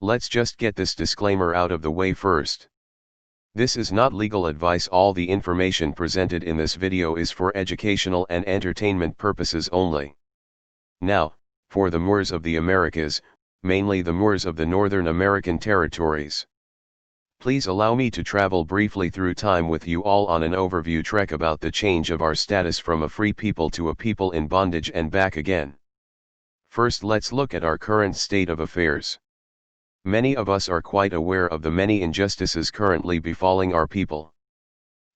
Let's just get this disclaimer out of the way first. This is not legal advice. All the information presented in this video is for educational and entertainment purposes only. Now, for the Moors of the Americas, mainly the Moors of the Northern American territories. Please allow me to travel briefly through time with you all on an overview trek about the change of our status from a free people to a people in bondage and back again. First, let's look at our current state of affairs. Many of us are quite aware of the many injustices currently befalling our people.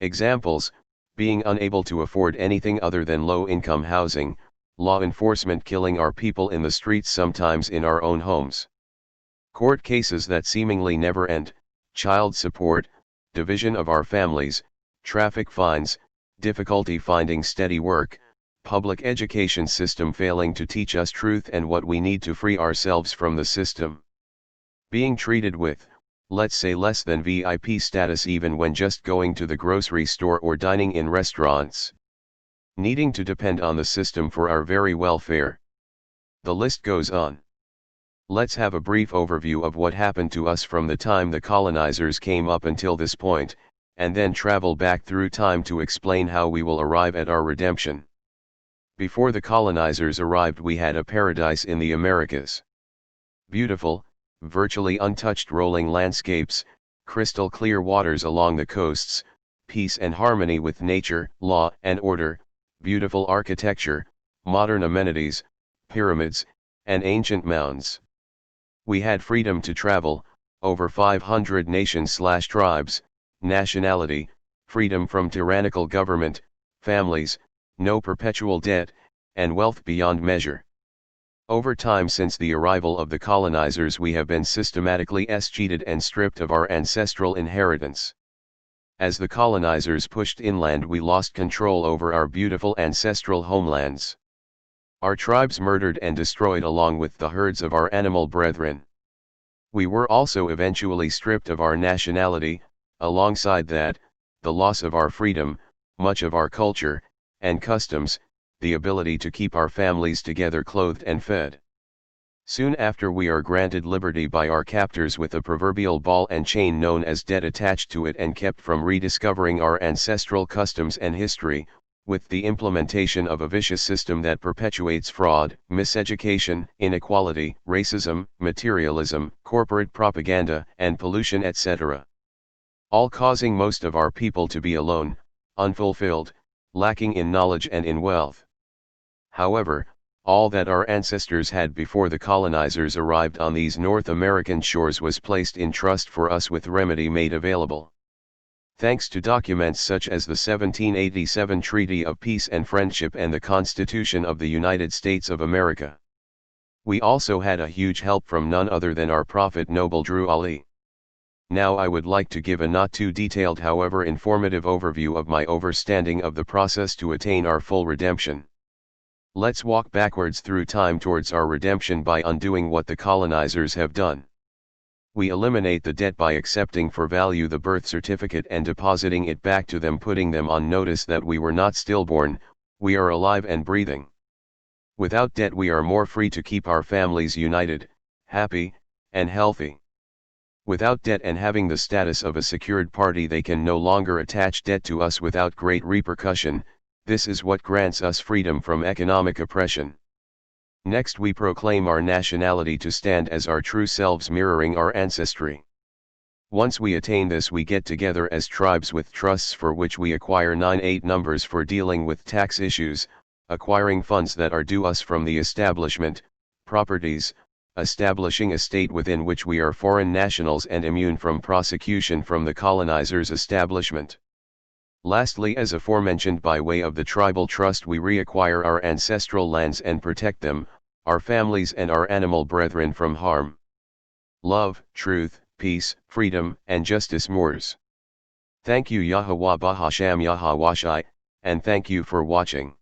Examples: being unable to afford anything other than low-income housing, law enforcement killing our people in the streets, sometimes in our own homes, court cases that seemingly never end, child support, division of our families, traffic fines, difficulty finding steady work, public education system failing to teach us truth and what we need to free ourselves from the system. Being treated with, let's say, less than VIP status even when just going to the grocery store or dining in restaurants. Needing to depend on the system for our very welfare. The list goes on. Let's have a brief overview of what happened to us from the time the colonizers came up until this point, and then travel back through time to explain how we will arrive at our redemption. Before the colonizers arrived, we had a paradise in the Americas. Beautiful, virtually untouched rolling landscapes, crystal clear waters along the coasts, peace and harmony with nature, law and order, beautiful architecture, modern amenities, pyramids, and ancient mounds. We had freedom to travel, over 500 nations/tribes, nationality, freedom from tyrannical government, families, no perpetual debt, and wealth beyond measure. Over time since the arrival of the colonizers, we have been systematically cheated and stripped of our ancestral inheritance. As the colonizers pushed inland, we lost control over our beautiful ancestral homelands. Our tribes murdered and destroyed along with the herds of our animal brethren. We were also eventually stripped of our nationality, alongside that, the loss of our freedom, much of our culture, and customs, the ability to keep our families together, clothed and fed. Soon after, we are granted liberty by our captors with a proverbial ball and chain known as debt attached to it and kept from rediscovering our ancestral customs and history, with the implementation of a vicious system that perpetuates fraud, miseducation, inequality, racism, materialism, corporate propaganda, and pollution, etc. All causing most of our people to be alone, unfulfilled, lacking in knowledge and in wealth. However, all that our ancestors had before the colonizers arrived on these North American shores was placed in trust for us with remedy made available. Thanks to documents such as the 1787 Treaty of Peace and Friendship and the Constitution of the United States of America. We also had a huge help from none other than our Prophet Noble Drew Ali. Now I would like to give a not too detailed however informative overview of my overstanding of the process to attain our full redemption. Let's walk backwards through time towards our redemption by undoing what the colonizers have done. We eliminate the debt by accepting for value the birth certificate and depositing it back to them, putting them on notice that we were not stillborn, we are alive and breathing. Without debt we are more free to keep our families united, happy, and healthy. Without debt and having the status of a secured party, they can no longer attach debt to us without great repercussion. This is what grants us freedom from economic oppression. Next, we proclaim our nationality to stand as our true selves, mirroring our ancestry. Once we attain this, we get together as tribes with trusts for which we acquire 98 numbers for dealing with tax issues, acquiring funds that are due us from the establishment, properties, establishing a state within which we are foreign nationals and immune from prosecution from the colonizers' establishment. Lastly, as aforementioned, by way of the tribal trust, we reacquire our ancestral lands and protect them, our families and our animal brethren from harm. Love, truth, peace, freedom, and justice, Moors. Thank you Yahweh Bahasham Yahweh Shai, and thank you for watching.